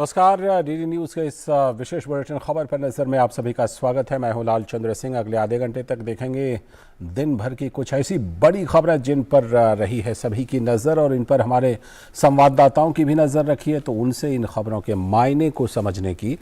नमस्कार। DD news के इस विशेष बुलेटिन खबर पर नज़र में आप सभी का स्वागत है। मैं हूं लाल चंद्र सिंह। अगले आधे घंटे तक देखेंगे दिन भर की कुछ ऐसी बड़ी खबरें जिन पर रही है सभी की नज़र और इन पर हमारे संवाददाताओं की भी नज़र रखी है, तो उनसे इन खबरों के मायने को समझने की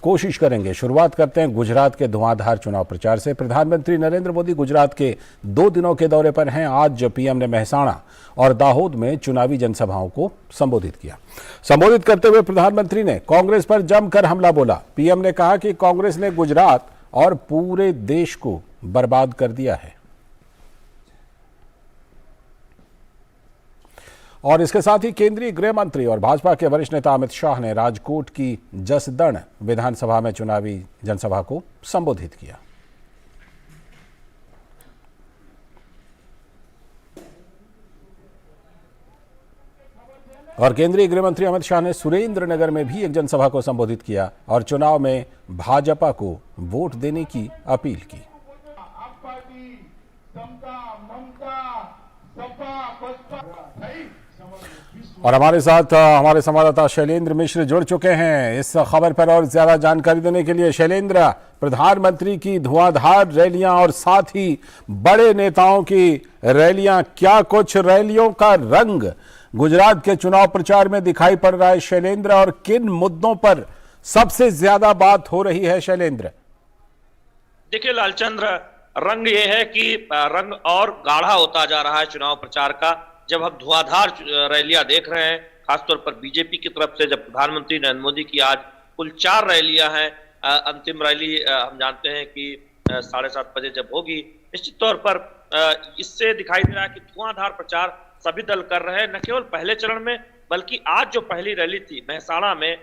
कोशिश करेंगे। शुरुआत करते हैं गुजरात के धुआंधार चुनाव प्रचार से। प्रधानमंत्री नरेंद्र मोदी गुजरात के 2 दिनों के दौरे पर हैं। आज पीएम ने मेहसाणा और दाहोद में चुनावी जनसभाओं को संबोधित किया। संबोधित करते हुए प्रधानमंत्री ने कांग्रेस पर जमकर हमला बोला। पीएम ने कहा कि कांग्रेस ने गुजरात और पूरे देश को बर्बाद कर दिया है। और इसके साथ ही केंद्रीय गृह मंत्री और भाजपा के वरिष्ठ नेता अमित शाह ने राजकोट की जसदण विधानसभा में चुनावी जनसभा को संबोधित किया। और केंद्रीय गृह मंत्री अमित शाह ने सुरेंद्रनगर में भी एक जनसभा को संबोधित किया और चुनाव में भाजपा को वोट देने की अपील की। और हमारे साथ हमारे संवाददाता शैलेंद्र मिश्र जुड़ चुके हैं इस खबर पर और ज्यादा जानकारी देने के लिए। शैलेंद्र, प्रधानमंत्री की धुआंधार रैलियां और साथ ही बड़े नेताओं की रैलियां, क्या कुछ रैलियों का रंग गुजरात के चुनाव प्रचार में दिखाई पड़ रहा है शैलेंद्र, और किन मुद्दों पर सबसे ज्यादा बात हो रही है शैलेंद्र? देखिए लालचंद्र, रंग ये है कि रंग और गाढ़ा होता जा रहा है चुनाव प्रचार का। जब हम धुआंधार रैलियां देख रहे हैं, खासतौर पर बीजेपी की तरफ से, जब प्रधानमंत्री नरेंद्र मोदी की आज कुल 4 रैलियां हैं। अंतिम रैली हम जानते हैं कि 7:30 बजे जब होगी, निश्चित तौर पर इससे दिखाई दे रहा है कि धुआंधार प्रचार सभी दल कर रहे हैं, न केवल पहले चरण में बल्कि आज जो पहली रैली थी मेहसाणा में,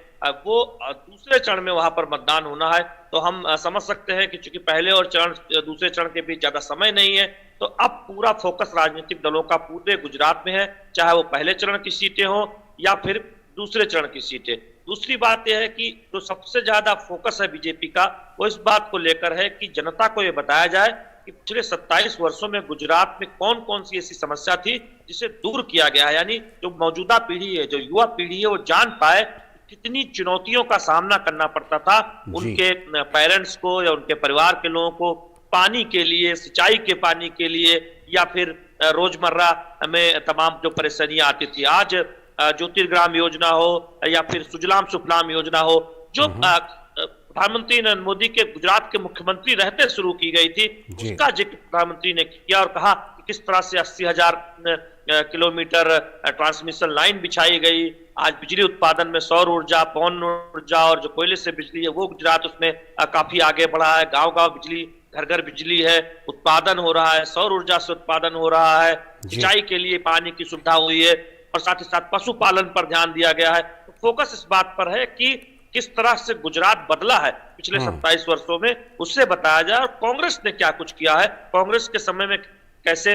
वो दूसरे चरण में वहां पर मतदान होना है। तो हम समझ सकते हैं कि चूंकि पहले और दूसरे चरण के बीच ज्यादा समय नहीं है, तो अब पूरा फोकस राजनीतिक दलों का पूरे गुजरात में है, चाहे वो पहले चरण की सीटें हो या फिर दूसरे चरण की सीटें। दूसरी बात यह है कि जो सबसे ज्यादा फोकस है बीजेपी का, वो इस बात को लेकर है कि जनता को यह बताया जाए कि पिछले 27 वर्षों में गुजरात में कौन कौन सी ऐसी समस्या थी जिसे दूर किया गया है। यानी जो मौजूदा पीढ़ी है, जो युवा पीढ़ी है, वो जान पाए कितनी चुनौतियों का सामना करना पड़ता था उनके पेरेंट्स को या उनके परिवार के लोगों को, पानी के लिए, सिंचाई के पानी के लिए, या फिर रोजमर्रा में तमाम जो परेशानियां आती थी। आज ज्योतिर्ग्राम योजना हो या फिर सुजलाम सुफलाम योजना हो, जो प्रधानमंत्री नरेंद्र मोदी के गुजरात के मुख्यमंत्री रहते शुरू की गई थी, उसका जिक्र प्रधानमंत्री ने किया और कहा कि किस तरह से 80,000 किलोमीटर ट्रांसमिशन लाइन बिछाई गई। आज बिजली उत्पादन में सौर ऊर्जा, पवन ऊर्जा और जो कोयले से बिजली है, वो गुजरात उसमें काफी आगे बढ़ा है। गांव-गांव बिजली, घर घर बिजली है, उत्पादन हो रहा है, सौर ऊर्जा से उत्पादन हो रहा है, सिंचाई के लिए पानी की सुविधा हुई है, और साथ ही साथ पशुपालन पर ध्यान दिया गया है। तो फोकस इस बात पर है कि किस तरह से गुजरात बदला है पिछले 27 वर्षों में, उससे बताया जाए। और कांग्रेस ने क्या कुछ किया है, कांग्रेस के समय में कैसे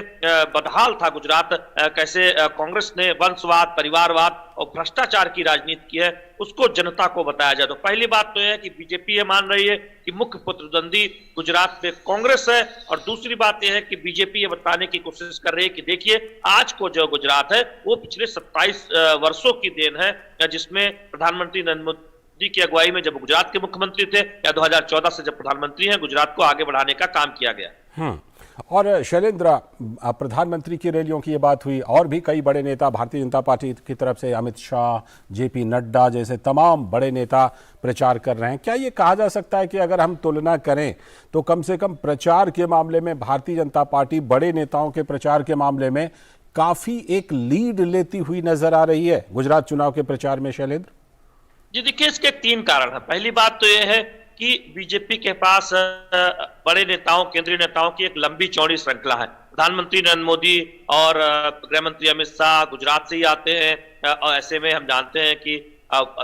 बदहाल था गुजरात, कैसे कांग्रेस ने वंशवाद, परिवारवाद और भ्रष्टाचार की राजनीति की है, उसको जनता को बताया जाए। तो पहली बात तो यह है कि बीजेपी ये मान रही है कि मुख्य प्रतिद्वंदी गुजरात में कांग्रेस है, और दूसरी बात यह है कि बीजेपी ये बताने की कोशिश कर रही है कि देखिए आज को जो गुजरात है वो पिछले 27 वर्षों की देन है, जिसमें प्रधानमंत्री नरेंद्र मोदी की अगुवाई में जब गुजरात के मुख्यमंत्री थे, या 2014 से जब प्रधानमंत्री हैं, गुजरात को आगे बढ़ाने का काम किया गया। और शैलेंद्र, प्रधानमंत्री की रैलियों की ये बात हुई, और भी कई बड़े नेता भारतीय जनता पार्टी की तरफ से अमित शाह, जेपी नड्डा जैसे तमाम बड़े नेता प्रचार कर रहे हैं। क्या ये कहा जा सकता है कि अगर हम तुलना करें तो कम से कम प्रचार के मामले में भारतीय जनता पार्टी बड़े नेताओं के प्रचार के मामले में काफी एक लीड लेती हुई नजर आ रही है गुजरात चुनाव के प्रचार में? शैलेंद्र जी, देखिए इसके 3 कारण है। पहली बात तो यह है कि बीजेपी के पास बड़े नेताओं, केंद्रीय नेताओं की एक लंबी चौड़ी श्रृंखला है। प्रधानमंत्री नरेंद्र मोदी और गृह मंत्री अमित शाह गुजरात से ही आते हैं, और ऐसे में हम जानते हैं कि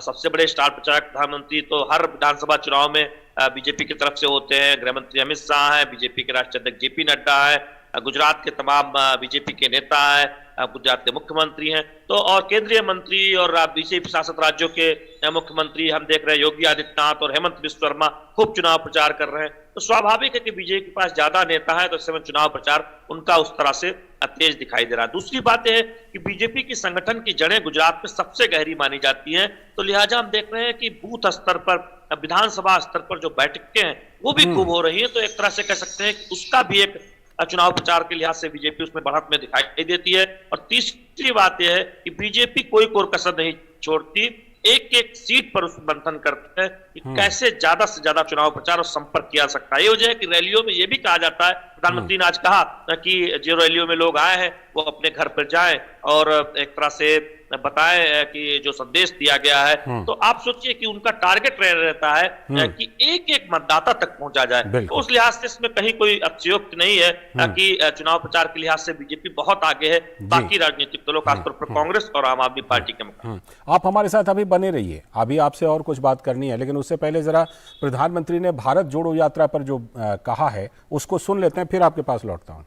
सबसे बड़े स्टार प्रचारक प्रधानमंत्री तो हर विधानसभा चुनाव में बीजेपी की तरफ से होते हैं। गृह मंत्री अमित शाह हैं, बीजेपी के राष्ट्रीय अध्यक्ष जेपी नड्डा है, गुजरात के तमाम बीजेपी के नेता हैं, गुजरात के मुख्यमंत्री हैं। तो और केंद्रीय मंत्री और बीजेपी शासित राज्यों के मुख्यमंत्री हम देख रहे हैं, योगी आदित्यनाथ और हेमंत बिस्वा शर्मा खूब चुनाव प्रचार कर रहे हैं। तो स्वाभाविक है कि बीजेपी के पास ज्यादा नेता है, तो इस समय चुनाव प्रचार उनका उस तरह से तेज दिखाई दे रहा है। दूसरी बात यह है कि बीजेपी की संगठन की जड़ें गुजरात में सबसे गहरी मानी जाती हैं, तो लिहाजा हम देख रहे हैं कि बूथ स्तर पर, विधानसभा स्तर पर जो बैठकें हैं वो भी खूब हो रही है। तो एक तरह से कह सकते हैं कि उसका भी एक चुनाव प्रचार के लिहाज से बीजेपी उसमें बढ़त में दिखाई देती है। और तीसरी बात यह है कि बीजेपी कोई कोर कसर नहीं छोड़ती, एक एक सीट पर उस मंथन करते हैं कि कैसे ज्यादा से ज्यादा चुनाव प्रचार और संपर्क किया सकता है। ये वजह है कि रैलियों में ये भी कहा जाता है, प्रधानमंत्री ने आज कहा कि जो रैलियों में लोग आए हैं वो अपने घर पर जाएं और एक तरह से बताएं कि जो संदेश दिया गया है, तो आप सोचिए कि उनका टारगेट रहता है कि एक एक मतदाता तक पहुंचा जाए। तो उस लिहाज से इसमें कहीं कोई अतिशयोक्ति नहीं है कि चुनाव प्रचार के लिहाज से बीजेपी बहुत आगे है बाकी राजनीतिक दलों, खासतौर पर कांग्रेस और आम आदमी पार्टी के मुकाबले। आप हमारे साथ अभी बने रहिए, अभी आपसे और कुछ बात करनी है, लेकिन उससे पहले जरा प्रधानमंत्री ने भारत जोड़ो यात्रा पर जो कहा है उसको सुन लेते हैं, फिर आपके पास लौटता हूं।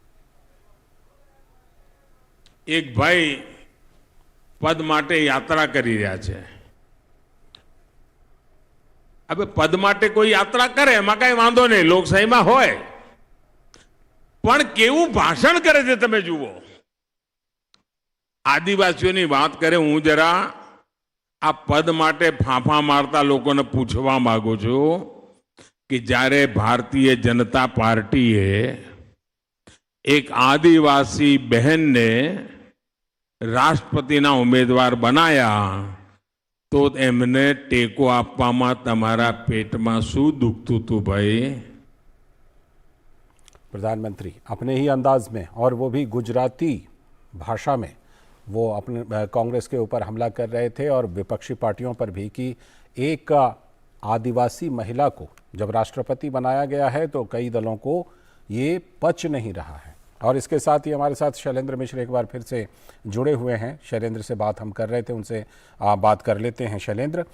एक भाई પદ માટે યાત્રા કરી રહ્યા છે। હવે પદ માટે કોઈ યાત્રા કરે એમાં કઈ વાંધો નહીં, લોકશાહીમાં હોય, પણ કેવું ભાષણ કરે છે તમે જુઓ। આદિવાસીઓની વાત કરે, હું જરા આ પદ માટે ફાંફા મારતા લોકોને પૂછવા માંગુ છું કે જ્યારે ભારતીય જનતા પાર્ટીએ એક આદિવાસી બહેનને રાષ્ટ્રપતિના ઉમેદવાર બનાયા તો એમને ટેકો આપવામાં તમારા પેટમાં શું દુખતું હતું ભાઈ? प्रधानमंत्री अपने ही अंदाज में और वो भी गुजराती भाषा में वो अपने कांग्रेस के ऊपर हमला कर रहे थे और विपक्षी पार्टियों पर भी कि एक आदिवासी महिला को जब राष्ट्रपति बनाया गया है तो कई दलों को ये पच नहीं रहा है। और इसके साथ ही हमारे साथ शैलेंद्र मिश्र एक बार फिर से जुड़े हुए हैं। शैलेंद्र से बात हम कर रहे थे, उनसे बात कर लेते हैं। शैलेंद्र,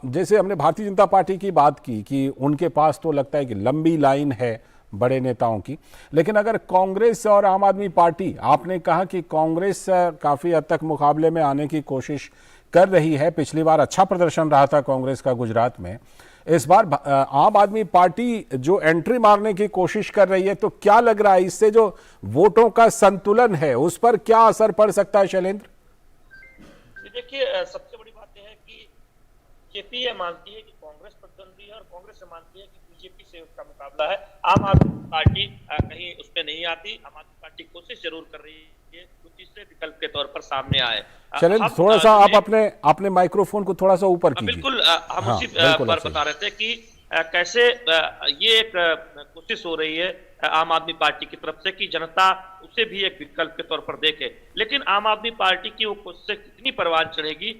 जैसे हमने भारतीय जनता पार्टी की बात की कि उनके पास तो लगता है कि लंबी लाइन है बड़े नेताओं की, लेकिन अगर कांग्रेस और आम आदमी पार्टी, आपने कहा कि कांग्रेस काफ़ी हद तक मुकाबले में आने की कोशिश कर रही है, पिछली बार अच्छा प्रदर्शन रहा था कांग्रेस का गुजरात में, इस बार आम आदमी पार्टी जो एंट्री मारने की कोशिश कर रही है, तो क्या लग रहा है इससे जो वोटों का संतुलन है उस पर क्या असर पड़ सकता है? शैलेंद्र, देखिए, सबसे बड़ी बात यह है कि बीजेपी यह मानती है कि कांग्रेस प्रतिद्वंदी है और कांग्रेस यह मानती है कि बीजेपी से उसका मुकाबला है। आम आदमी पार्टी कहीं उसमें नहीं आती। आम आदमी पार्टी कोशिश जरूर कर रही है कुछ तीसरे विकल्प के तौर पर सामने आए। शैलेंद्र, थोड़ा सा आप अपने माइक्रोफोन को थोड़ा सा ऊपर कीजिए। बिल्कुल, हम उसी पर बता रहे थे कि कैसे ये एक कोशिश हो रही है आम आदमी पार्टी की तरफ से कि जनता उसे भी एक विकल्प के तौर पर देखे, लेकिन आम आदमी पार्टी की वो कोशिश कितनी परवान चढ़ेगी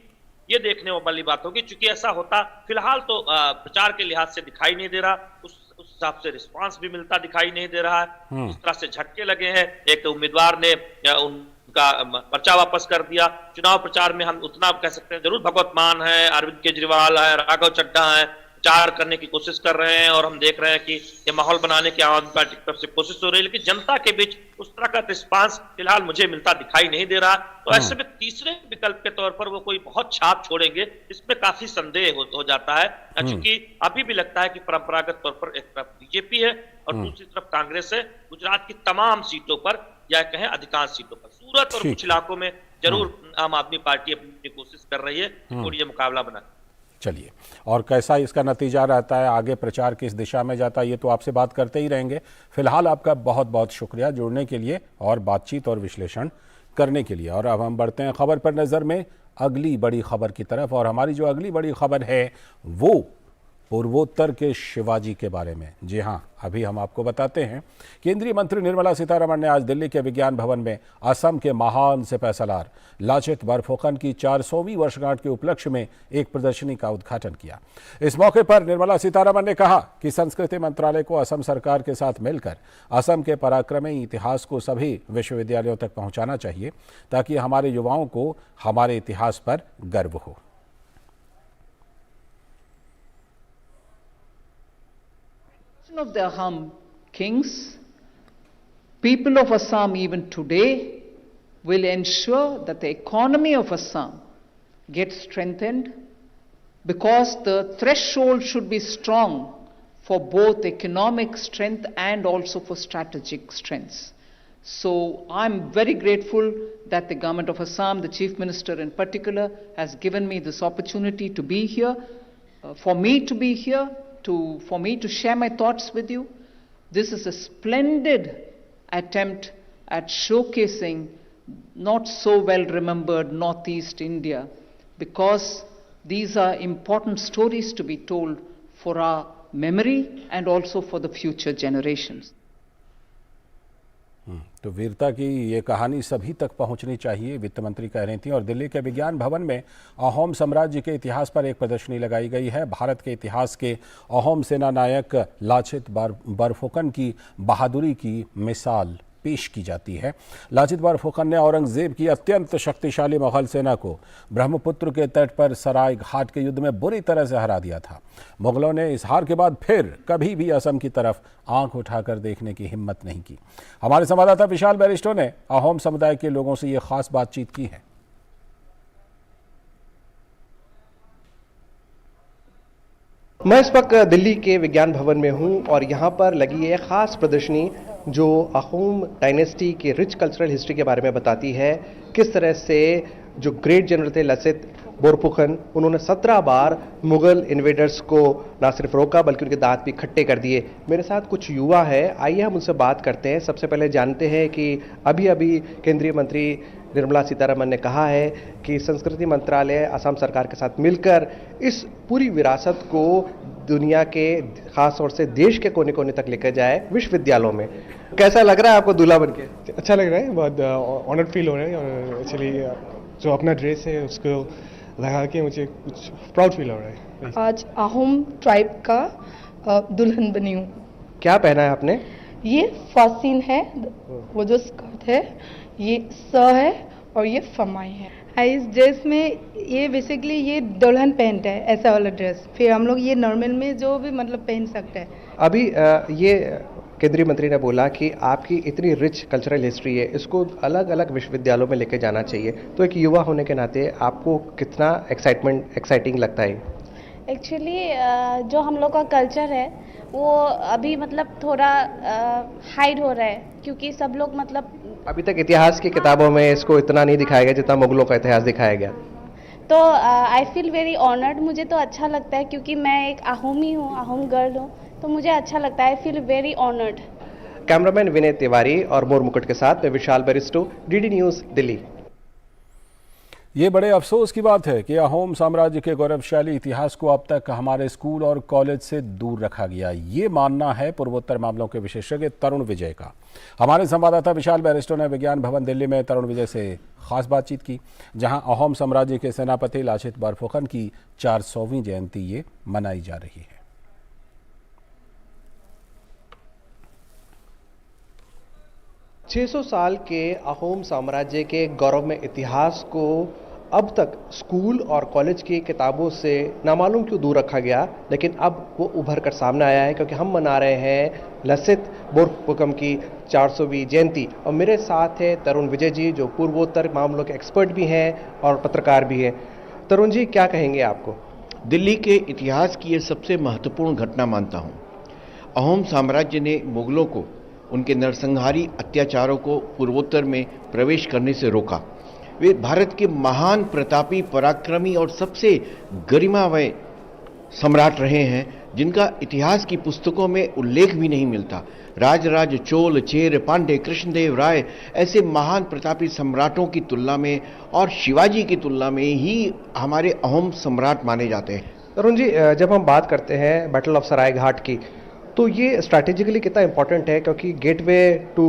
ये देखने वाली बात होगी। चूंकि ऐसा होता फिलहाल तो प्रचार के लिहाज से दिखाई नहीं दे रहा, उस हिसाब से रिस्पांस भी मिलता दिखाई नहीं दे रहा है। इस तरह से झटके लगे हैं। एक उम्मीदवार ने उनका पर्चा वापस कर दिया। चुनाव प्रचार में हम उतना कह सकते हैं जरूर भगवत मान है, अरविंद केजरीवाल है, राघव चड्ढा है, प्रचार करने की कोशिश कर रहे हैं और हम देख रहे हैं कि ये माहौल बनाने की आम आदमी पार्टी की तरफ से कोशिश हो रही है, लेकिन जनता के बीच उस तरह का रिस्पांस फिलहाल मुझे मिलता दिखाई नहीं दे रहा। तो ऐसे में तीसरे विकल्प के तौर पर वो कोई बहुत छाप छोड़ेंगे इसमें काफी संदेह हो जाता है, क्योंकि अभी भी लगता है कि परंपरागत तौर पर एक तरफ बीजेपी है और दूसरी तरफ कांग्रेस है। गुजरात की तमाम सीटों पर या कहें अधिकांश सीटों पर, सूरत और कुछ इलाकों में जरूर आम आदमी पार्टी अपनी कोशिश कर रही है और ये मुकाबला बना। चलिए, और कैसा इसका नतीजा रहता है, आगे प्रचार किस दिशा में जाता है, ये तो आपसे बात करते ही रहेंगे। फिलहाल आपका बहुत बहुत शुक्रिया जुड़ने के लिए और बातचीत और विश्लेषण करने के लिए। और अब हम बढ़ते हैं खबर पर नज़र में अगली बड़ी खबर की तरफ, और हमारी जो अगली बड़ी खबर है वो पूर्वोत्तर के शिवाजी के बारे में। जी हाँ, अभी हम आपको बताते हैं। केंद्रीय मंत्री निर्मला सीतारमण ने आज दिल्ली के विज्ञान भवन में असम के महान सिपहसालार लाचित बरफुकन की 400वीं वर्षगांठ के उपलक्ष्य में एक प्रदर्शनी का उद्घाटन किया। इस मौके पर निर्मला सीतारमण ने कहा कि संस्कृति मंत्रालय को असम सरकार के साथ मिलकर असम के पराक्रमी इतिहास को सभी विश्वविद्यालयों तक पहुंचाना चाहिए, ताकि हमारे युवाओं को हमारे इतिहास पर गर्व हो। Of the Aham kings, people of Assam even today will ensure that the economy of Assam gets strengthened, because the threshold should be strong for both economic strength and also for strategic strengths. So I'm very grateful that the government of Assam, the Chief Minister in particular, has given me this opportunity to be here, for me to be here, for me to share my thoughts with you. This is a splendid attempt at showcasing not so well remembered Northeast India, because these are important stories to be told for our memory and also for the future generations. तो वीरता की ये कहानी सभी तक पहुंचनी चाहिए, वित्त मंत्री कह रही थी। और दिल्ली के विज्ञान भवन में अहोम साम्राज्य के इतिहास पर एक प्रदर्शनी लगाई गई है। भारत के इतिहास के अहोम सेना नायक लाचित बरफुकन की बहादुरी की मिसाल पेश की जाती है। लाचित बरफुकन ने औरंगजेब की अत्यंत शक्तिशाली मुगल सेना को ब्रह्मपुत्र के तट पर सराय घाट के युद्ध में बुरी तरह से हरा दिया था। मुगलों ने इस हार के बाद फिर कभी भी असम की तरफ आंख उठाकर देखने की हिम्मत नहीं की। हमारे संवाददाता विशाल बैरिस्टो ने अहोम समुदाय के लोगों से ये खास बातचीत की है। मैं इस वक्त दिल्ली के विज्ञान भवन में हूं और यहां पर लगी है खास प्रदर्शनी जो अहोम डायनेस्टी के रिच कल्चरल हिस्ट्री के बारे में बताती है। किस तरह से जो ग्रेट जनरल थे लचित बोरफुकन, उन्होंने 17 बार मुगल इन्वेडर्स को ना सिर्फ रोका बल्कि उनके दांत भी खट्टे कर दिए। मेरे साथ कुछ युवा है, आइए हम उनसे बात करते हैं। सबसे पहले जानते हैं कि अभी अभी केंद्रीय मंत्री निर्मला सीतारमण ने कहा है कि संस्कृति मंत्रालय असम सरकार के साथ मिलकर इस पूरी विरासत को दुनिया के खास तौर से देश के कोने कोने तक लेकर जाए विश्वविद्यालयों में। कैसा लग रहा है आपको दूल्हा बन के? अच्छा लग रहा है, बहुत ऑनर्ड फील हो रहा है और एक्चुअली जो अपना ड्रेस है उसको लगा के मुझे कुछ प्राउड फील हो रहा है। आज अहोम ट्राइब का दुल्हन बनी हूँ। क्या पहना है आपने? ये फासिन है, वो जो स्कर्ट है ये स है और ये फमाई है। इस ड्रेस में ये बेसिकली ये दुल्हन पहनता है, ऐसा वाला ड्रेस। फिर हम लोग ये नॉर्मल में जो भी मतलब पहन सकते हैं। अभी ये केंद्रीय मंत्री ने बोला कि आपकी इतनी रिच कल्चरल हिस्ट्री है, इसको अलग अलग विश्वविद्यालयों में लेके जाना चाहिए। तो एक युवा होने के नाते आपको कितना एक्साइटिंग लगता है? एक्चुअली जो हम लोग का कल्चर है वो अभी मतलब थोड़ा हाइड हो रहा है, क्योंकि सब लोग मतलब अभी तक इतिहास की किताबों में इसको इतना नहीं दिखाया गया जितना मुगलों का इतिहास दिखाया गया। तो आई फील वेरी ऑनर्ड। मुझे तो अच्छा लगता है क्योंकि मैं एक अहोमी हूँ, अहोम गर्ल हूँ, तो मुझे अच्छा लगता है। I feel very honoured. Cameraman Vinay Tiwari और मोर मुकुट के साथ मैं विशाल बैरिस्टो, डीडी न्यूज़ दिल्ली। ये बड़े अफसोस की बात है कि अहोम साम्राज्य के गौरवशाली इतिहास को अब तक हमारे स्कूल और कॉलेज से दूर रखा गया। ये मानना है पूर्वोत्तर मामलों के विशेषज्ञ तरुण विजय का। हमारे संवाददाता विशाल बैरिस्टो ने विज्ञान भवन दिल्ली में तरुण विजय से खास बातचीत की, जहां अहोम साम्राज्य के सेनापति लाचित बरफुकन की 400वीं जयंती ये मनाई जा रही है। 600 साल के अहोम साम्राज्य के गौरवमय इतिहास को अब तक स्कूल और कॉलेज की किताबों से नामालूम क्यों दूर रखा गया, लेकिन अब वो उभर कर सामने आया है क्योंकि हम मना रहे हैं लचित बोरफुकन की 400वीं जयंती। और मेरे साथ है तरुण विजय जी, जो पूर्वोत्तर मामलों के एक्सपर्ट भी हैं और पत्रकार भी हैं। तरुण जी, क्या कहेंगे आपको? दिल्ली के इतिहास की ये सबसे महत्वपूर्ण घटना मानता हूँ। अहोम साम्राज्य ने मुगलों को उनके नरसंहारी अत्याचारों को पूर्वोत्तर में प्रवेश करने से रोका। वे भारत के महान प्रतापी पराक्रमी और सबसे गरिमामय सम्राट रहे हैं, जिनका इतिहास की पुस्तकों में उल्लेख भी नहीं मिलता। राजराज चोल, चेर, पांडे, कृष्णदेव राय ऐसे महान प्रतापी सम्राटों की तुलना में और शिवाजी की तुलना में ही हमारे अहोम सम्राट माने जाते हैं। तरुण जी, जब हम बात करते हैं बैटल ऑफ सराय घाट की, तो ये स्ट्रैटेजिकली कितना इंपॉर्टेंट है, क्योंकि गेटवे टू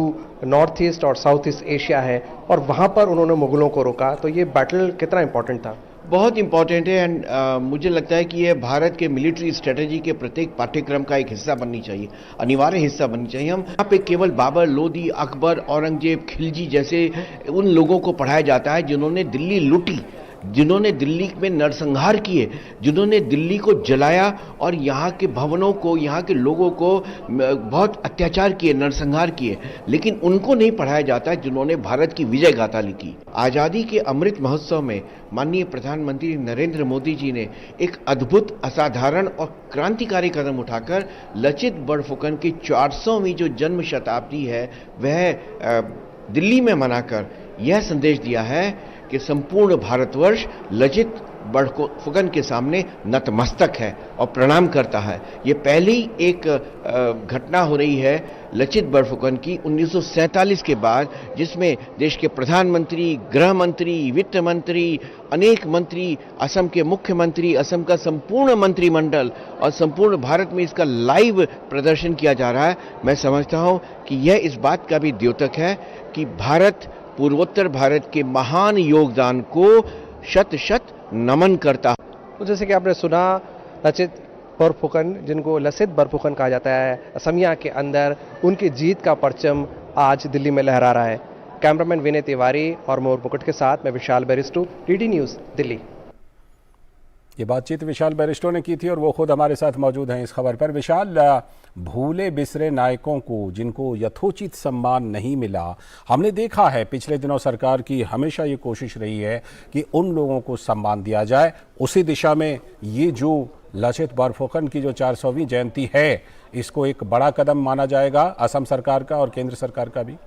नॉर्थ ईस्ट और साउथ ईस्ट एशिया है और वहाँ पर उन्होंने मुगलों को रोका। तो ये बैटल कितना इंपॉर्टेंट था? बहुत इंपॉर्टेंट है। एंड मुझे लगता है कि ये भारत के मिलिट्री स्ट्रेटेजी के प्रत्येक पाठ्यक्रम का एक हिस्सा बननी चाहिए, अनिवार्य हिस्सा बननी चाहिए। हम यहाँ पे केवल बाबर, लोदी, अकबर, औरंगजेब, खिलजी जैसे उन लोगों को पढ़ाया जाता है जिन्होंने दिल्ली लूटी, जिन्होंने दिल्ली में नरसंहार किए, जिन्होंने दिल्ली को जलाया और यहाँ के भवनों को, यहाँ के लोगों को बहुत अत्याचार किए, नरसंहार किए, लेकिन उनको नहीं पढ़ाया जाता जिन्होंने भारत की विजय गाथा लिखी। आज़ादी के अमृत महोत्सव में माननीय प्रधानमंत्री नरेंद्र मोदी जी ने एक अद्भुत, असाधारण और क्रांतिकारी कदम उठाकर लचित बड़फुकन की 400वीं जो जन्म शताब्दी है वह दिल्ली में मनाकर यह संदेश दिया है कि संपूर्ण भारतवर्ष लचित बड़फुकन के सामने नतमस्तक है और प्रणाम करता है। ये पहली एक घटना हो रही है लचित बड़फुकन की 1947 के बाद, जिसमें देश के प्रधानमंत्री, गृह मंत्री, वित्त मंत्री, अनेक मंत्री, असम के मुख्यमंत्री, असम का संपूर्ण मंत्रिमंडल और संपूर्ण भारत में इसका लाइव प्रदर्शन किया जा रहा है। मैं समझता हूं कि यह इस बात का भी द्योतक है कि भारत पूर्वोत्तर भारत के महान योगदान को शत शत नमन करता। तो जैसे कि आपने सुना, लचित बड़फुकन, जिनको लसित बड़फुकन कहा जाता है असमिया के अंदर, उनकी जीत का परचम आज दिल्ली में लहरा रहा है। कैमरामैन विनय तिवारी और मोर मुकुट के साथ मैं विशाल बैरिस्टो, डीडी न्यूज़, दिल्ली। ये बातचीत विशाल बैरिस्टो ने की थी और वो खुद हमारे साथ मौजूद हैं इस खबर पर। विशाल, भूले बिसरे नायकों को जिनको यथोचित सम्मान नहीं मिला, हमने देखा है पिछले दिनों सरकार की हमेशा ये कोशिश रही है कि उन लोगों को सम्मान दिया जाए। उसी दिशा में ये जो लचित बड़फुकन की जो 400वीं जयंती है, इसको एक बड़ा कदम माना जाएगा असम सरकार का और केंद्र सरकार का भी।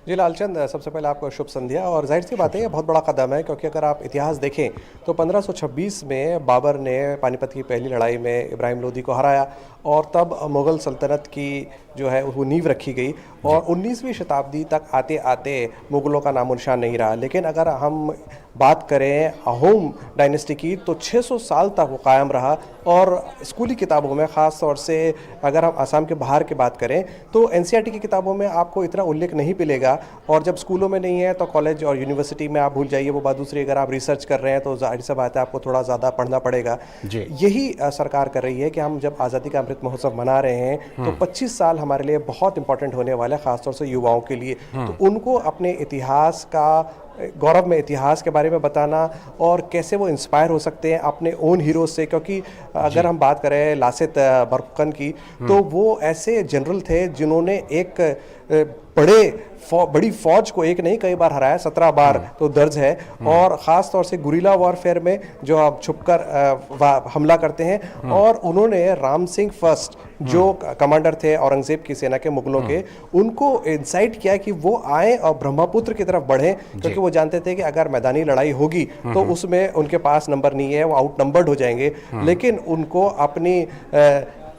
जी लालचंद, सबसे पहले आपको शुभ संध्या। और जाहिर सी बात है ये बहुत बड़ा कदम है, क्योंकि अगर आप इतिहास देखें तो 1526 में बाबर ने पानीपत की पहली लड़ाई में इब्राहिम लोदी को हराया और तब मुग़ल सल्तनत की जो है वो नींव रखी गई और 19वीं शताब्दी तक आते आते मुग़लों का नामो निशान नहीं रहा। लेकिन अगर हम बात करें अहोम डायनेस्टी की तो 600 साल तक वो कायम रहा। और स्कूली किताबों में ख़ास तौर से अगर हम आसाम के बाहर की बात करें तो NCERT की किताबों में आपको इतना उल्लेख नहीं मिलेगा, और जब स्कूलों में नहीं है तो कॉलेज और यूनिवर्सिटी में आप भूल जाइए। वो बात दूसरी, अगर आप रिसर्च कर रहे हैं तो जाहिर सी बात है आपको थोड़ा ज़्यादा पढ़ना पड़ेगा। यही सरकार कर रही है कि हम जब आज़ादी का अमृत महोत्सव मना रहे हैं तो 25 साल हमारे लिए बहुत इंपॉर्टेंट होने वाले हैं, खासतौर से युवाओं के लिए। तो उनको अपने इतिहास का, गौरव में इतिहास के बारे में बताना और कैसे वो इंस्पायर हो सकते हैं अपने ओन हीरोज से। क्योंकि अगर हम बात करें लासित बड़फुकन की तो वो ऐसे जनरल थे जिन्होंने एक बड़ी फौज को एक नहीं कई बार हराया, 17 बार तो दर्ज है। और ख़ास तौर से गुरिल्ला वॉरफेयर में जो आप छुपकर हमला करते हैं। और उन्होंने राम सिंह फर्स्ट जो कमांडर थे औरंगजेब की सेना के, मुगलों के, उनको इंसाइट किया कि वो आए और ब्रह्मपुत्र की तरफ बढ़ें, क्योंकि वो जानते थे कि अगर मैदानी लड़ाई होगी तो उसमें उनके पास नंबर नहीं है, वो आउट नंबर्ड हो जाएंगे। लेकिन उनको अपनी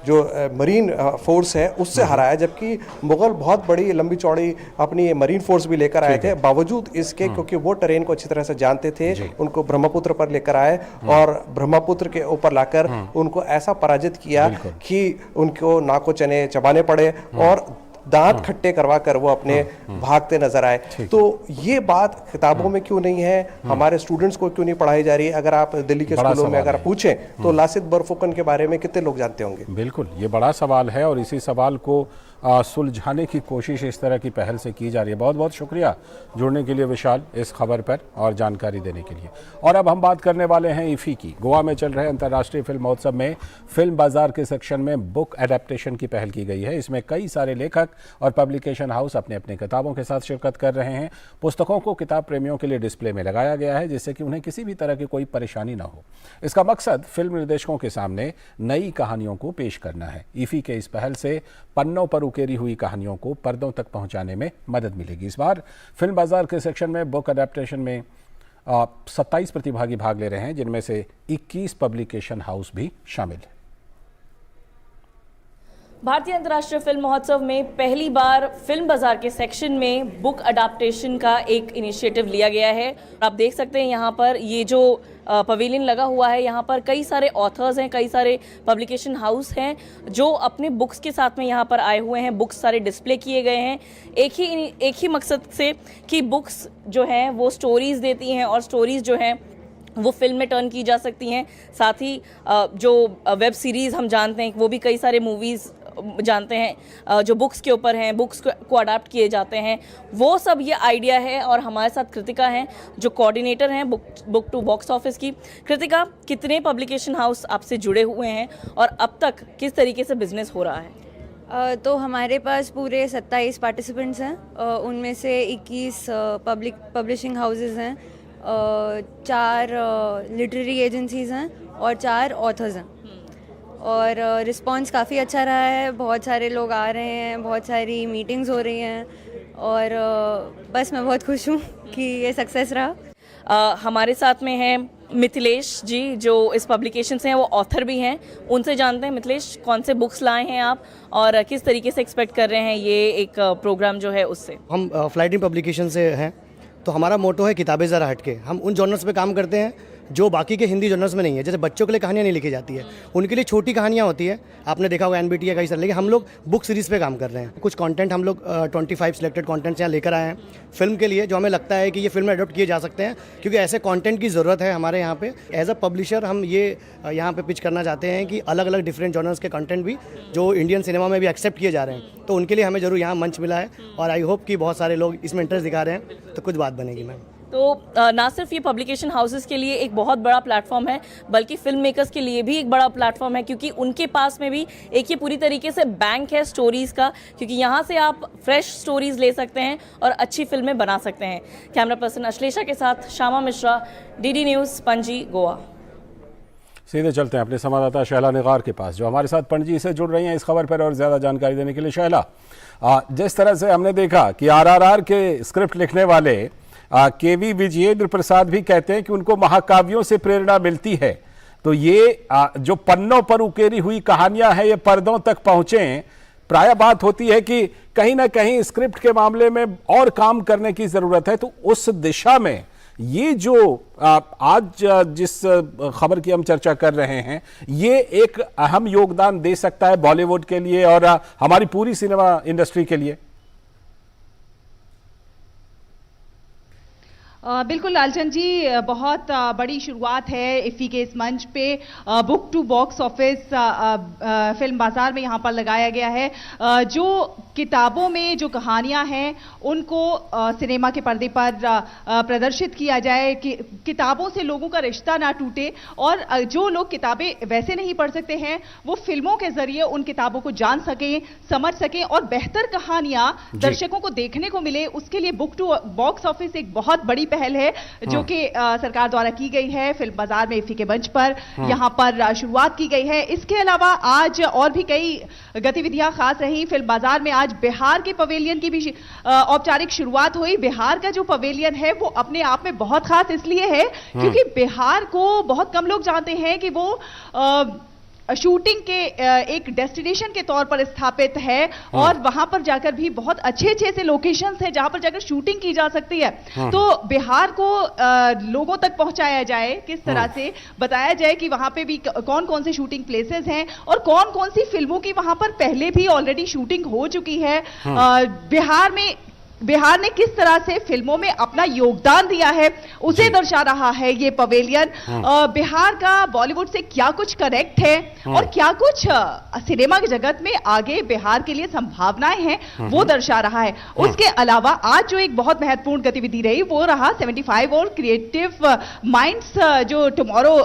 जो मरीन फोर्स है उससे हराया, जबकि मुगल बहुत बड़ी लंबी चौड़ी अपनी मरीन फोर्स भी लेकर आए थे। बावजूद इसके, क्योंकि वो टेरेन को अच्छी तरह से जानते थे, उनको ब्रह्मपुत्र पर लेकर आए और ब्रह्मपुत्र के ऊपर लाकर उनको ऐसा पराजित किया कि उनको नाको चने चबाने पड़े और दांत खट्टे करवा कर वो अपने भागते नजर आए। तो ये बात किताबों में क्यों नहीं है, हमारे स्टूडेंट्स को क्यों नहीं पढ़ाई जा रही है? अगर आप दिल्ली के स्कूलों में अगर पूछें तो लासित बड़फुकन के बारे में कितने लोग जानते होंगे? बिल्कुल, ये बड़ा सवाल है और इसी सवाल को सुलझाने की कोशिश इस तरह की पहल से की जा रही है। बहुत बहुत शुक्रिया जुड़ने के लिए विशाल, इस खबर पर और जानकारी देने के लिए। और अब हम बात करने वाले हैं इफ़ी की। गोवा में चल रहे अंतर्राष्ट्रीय फिल्म महोत्सव में फिल्म बाजार के सेक्शन में बुक एडेप्टेशन की पहल की गई है। इसमें कई सारे लेखक और पब्लिकेशन हाउस अपने अपने किताबों के साथ शिरकत कर रहे हैं। पुस्तकों को किताब प्रेमियों के लिए डिस्प्ले में लगाया गया है, जिससे कि उन्हें किसी भी तरह की कोई परेशानी न हो। इसका मकसद फिल्म निर्देशकों के सामने नई कहानियों को पेश करना है। इफ़ी के इस पहल से पन्नों पर उकेरी हुई कहानियों को पर्दों तक पहुंचाने में मदद मिलेगी। इस बार फिल्म बाजार के सेक्शन में बुक अडेप्टेशन में 27 प्रतिभागी भाग ले रहे हैं, जिनमें से 21 पब्लिकेशन हाउस भी शामिल है। भारतीय अंतर्राष्ट्रीय फिल्म महोत्सव में पहली बार फिल्म बाजार के सेक्शन में बुक अडाप्टेशन का एक इनिशिएटिव लिया गया है। आप देख सकते हैं यहाँ पर ये जो पवेलियन लगा हुआ है, यहाँ पर कई सारे ऑथर्स हैं, कई सारे पब्लिकेशन हाउस हैं जो अपने बुक्स के साथ में यहाँ पर आए हुए हैं। बुक्स सारे डिस्प्ले किए गए हैं एक ही मकसद से कि बुक्स जो हैं वो स्टोरीज़ देती हैं और स्टोरीज़ जो हैं वो फिल्म में टर्न की जा सकती हैं। साथ ही जो वेब सीरीज़ हम जानते हैं वो भी कई सारे मूवीज़ जानते हैं जो बुक्स के ऊपर हैं, बुक्स को अडाप्ट किए जाते हैं, वो सब ये आइडिया है। और हमारे साथ कृतिका हैं जो कोऑर्डिनेटर हैं बुक टू बॉक्स ऑफिस की। कृतिका, कितने पब्लिकेशन हाउस आपसे जुड़े हुए हैं और अब तक किस तरीके से बिजनेस हो रहा है? तो हमारे पास पूरे 27 पार्टिसिपेंट्स हैं, उनमें से 21 पब्लिशिंग हाउसेस हैं, 4 लिटरेरी एजेंसीज़ हैं और 4 ऑथर्स हैं। और रिस्पांस काफ़ी अच्छा रहा है, बहुत सारे लोग आ रहे हैं, बहुत सारी मीटिंग्स हो रही हैं और बस मैं बहुत खुश हूँ कि ये सक्सेस रहा। हमारे साथ में है मिथिलेश जी जो इस पब्लिकेशन से हैं, वो ऑथर भी हैं। उनसे जानते हैं, मिथिलेश, कौन से बुक्स लाए हैं आप और किस तरीके से एक्सपेक्ट कर रहे हैं ये एक प्रोग्राम जो है उससे? हम फ्लाइटिंग पब्लिकेशन से हैं, तो हमारा मोटो है किताबें ज़रा हटके। हम उन जॉनर्स पे काम करते हैं जो बाकी के हिंदी जॉनर्स में नहीं है। जैसे बच्चों के लिए कहानियाँ नहीं लिखी जाती है, उनके लिए छोटी कहानियाँ होती है, आपने देखा होगा NBT या कई सारे, लेकिन हम लोग बुक सीरीज़ पे काम कर रहे हैं। कुछ कंटेंट हम लोग 25 सिलेक्टेड कंटेंट्स यहाँ लेकर आए हैं फिल्म के लिए, जो हमें लगता है कि ये फिल्म में अडॉप्ट किए जा सकते हैं, क्योंकि ऐसे कंटेंट की ज़रूरत है हमारे यहाँ पे। एज अ पब्लिशर हम ये यहाँ पे पिच करना चाहते हैं कि अलग अलग डिफरेंट जॉनर्स के कंटेंट भी जो इंडियन सिनेमा में भी एक्सेप्ट किए जा रहे हैं, तो उनके लिए हमें ज़रूर यहाँ मंच मिला है और आई होप कि बहुत सारे लोग इसमें इंटरेस्ट दिखा रहे हैं, तो कुछ बात बनेगी मैम। तो ना सिर्फ ये पब्लिकेशन हाउसेस के लिए एक बहुत बड़ा प्लेटफॉर्म है, बल्कि फिल्म मेकर्स के लिए भी एक बड़ा प्लेटफॉर्म है, क्योंकि उनके पास में भी एक ये पूरी तरीके से बैंक है स्टोरीज़ का, क्योंकि यहाँ से आप फ्रेश स्टोरीज़ ले सकते हैं और अच्छी फिल्में बना सकते हैं। कैमरा पर्सन अश्लेषा के साथ श्यामा मिश्रा, DD न्यूज़, पणजी, गोवा। सीधे चलते हैं अपने संवाददाता शहला निगार के पास, जो हमारे साथ पणजी से जुड़ रही हैं इस खबर पर और ज़्यादा जानकारी देने के लिए। शहला, जिस तरह से हमने देखा कि RRR के स्क्रिप्ट लिखने वाले KV विजयेंद्र प्रसाद भी कहते हैं कि उनको महाकाव्यों से प्रेरणा मिलती है, तो ये जो पन्नों पर उकेरी हुई कहानियां हैं ये पर्दों तक पहुंचे। प्राय बात होती है कि कहीं ना कहीं स्क्रिप्ट के मामले में और काम करने की जरूरत है, तो उस दिशा में ये जो आज जिस खबर की हम चर्चा कर रहे हैं, ये एक अहम योगदान दे सकता है बॉलीवुड के लिए और हमारी पूरी सिनेमा इंडस्ट्री के लिए। बिल्कुल लालचंद जी, बहुत बड़ी शुरुआत है इफ़ी के इस मंच पे। Book to box office film बाजार में यहाँ पर लगाया गया है। जो किताबों में जो कहानियाँ हैं उनको सिनेमा के पर्दे पर प्रदर्शित किया जाए, कि किताबों से लोगों का रिश्ता ना टूटे और जो लोग किताबें वैसे नहीं पढ़ सकते हैं वो फिल्मों के जरिए उन किताबों को जान सकें, समझ सकें और बेहतर कहानियाँ दर्शकों को देखने को मिले। उसके लिए बुक टू बॉक्स ऑफिस एक बहुत बड़ी पहल है जो कि सरकार द्वारा की गई है। फिल्म बाजार में इफ़ी के मंच पर यहां पर शुरुआत की गई है। इसके अलावा आज और भी कई गतिविधियां खास रही। फिल्म बाजार में आज बिहार के पवेलियन की भी औपचारिक शुरुआत हुई। बिहार का जो पवेलियन है वो अपने आप में बहुत खास इसलिए है क्योंकि बिहार को बहुत कम लोग जानते हैं कि वो शूटिंग के एक डेस्टिनेशन के तौर पर स्थापित है और वहां पर जाकर भी बहुत अच्छे से लोकेशंस हैं जहां पर जाकर शूटिंग की जा सकती है। तो बिहार को लोगों तक पहुंचाया जाए, किस तरह से बताया जाए कि वहां पे भी कौन कौन से शूटिंग प्लेसेस हैं और कौन कौन सी फिल्मों की वहां पर पहले भी ऑलरेडी शूटिंग हो चुकी है। बिहार ने किस तरह से फिल्मों में अपना योगदान दिया है उसे दर्शा रहा है ये पवेलियन। बिहार का बॉलीवुड से क्या कुछ कनेक्ट है और क्या कुछ सिनेमा के जगत में आगे बिहार के लिए संभावनाएं हैं वो दर्शा रहा है। उसके अलावा आज जो एक बहुत महत्वपूर्ण गतिविधि रही वो रहा 75 और क्रिएटिव माइंड्स, जो टुमारो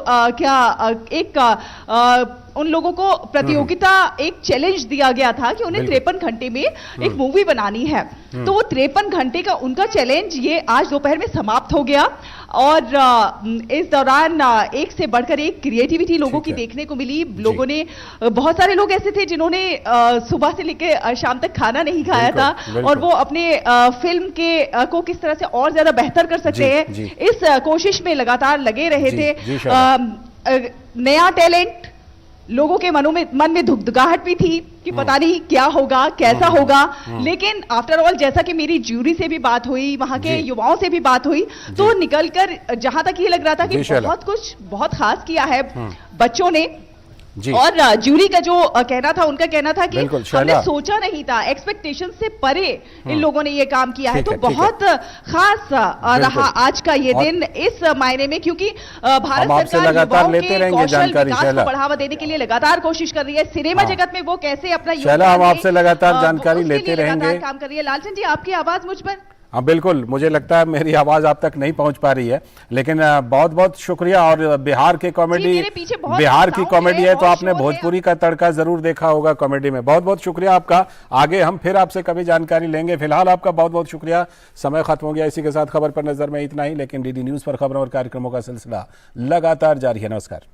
उन लोगों को प्रतियोगिता एक चैलेंज दिया गया था कि उन्हें 53 घंटे में एक मूवी बनानी है। तो वो 53 घंटे का उनका चैलेंज ये आज दोपहर में समाप्त हो गया और इस दौरान एक से बढ़कर एक क्रिएटिविटी लोगों की देखने को मिली। लोगों ने, बहुत सारे लोग ऐसे थे जिन्होंने सुबह से लेकर शाम तक खाना नहीं खाया था और वो अपने फिल्म के को किस तरह से और ज्यादा बेहतर कर सकते हैं इस कोशिश में लगातार लगे रहे थे। नया टैलेंट, लोगों के मन में धुकधुकाहट भी थी कि पता नहीं क्या होगा, कैसा होगा, लेकिन आफ्टर ऑल जैसा कि मेरी ज्यूरी से भी बात हुई, वहां के युवाओं से भी बात हुई, तो निकलकर जहां तक ये लग रहा था कि बहुत कुछ बहुत खास किया है बच्चों ने। जी। और जूरी का जो कहना था, उनका कहना था कि बिल्कुल, हमने शैला। सोचा नहीं था, एक्सपेक्टेशन से परे इन लोगों ने ये काम किया है। ठीक तो है, ठीक है। बहुत खास रहा आज का ये दिन इस मायने में, क्योंकि भारत हम आपसे सरकार लगातार युवाओं लेते के रहेंगे कौशल जानकारी, विकास शैला। को बढ़ावा देने के लिए लगातार कोशिश कर रही है। सिनेमा हाँ। जगत में वो कैसे अपना शैला, हम योगदान आपसे दे, लगातार जानकारी उसके लेते लिए लगातार रहेंगे। काम कर रही है। लालचंद जी, आपकी आवाज मुझ पर हाँ बिल्कुल, मुझे लगता है मेरी आवाज आप तक नहीं पहुंच पा रही है, लेकिन बहुत बहुत शुक्रिया। और बिहार के कॉमेडी, मेरे पीछे बहुत बिहार की साउंड कॉमेडी है है तो और आपने शोर है। भोजपुरी का तड़का जरूर देखा होगा कॉमेडी में। बहुत बहुत शुक्रिया आपका। आगे हम फिर आपसे कभी जानकारी लेंगे। फिलहाल आपका बहुत बहुत शुक्रिया। समय खत्म हो गया। इसी के साथ खबर पर नजर में इतना ही, लेकिन डीडी न्यूज पर खबरों और कार्यक्रमों का सिलसिला लगातार जारी है। नमस्कार।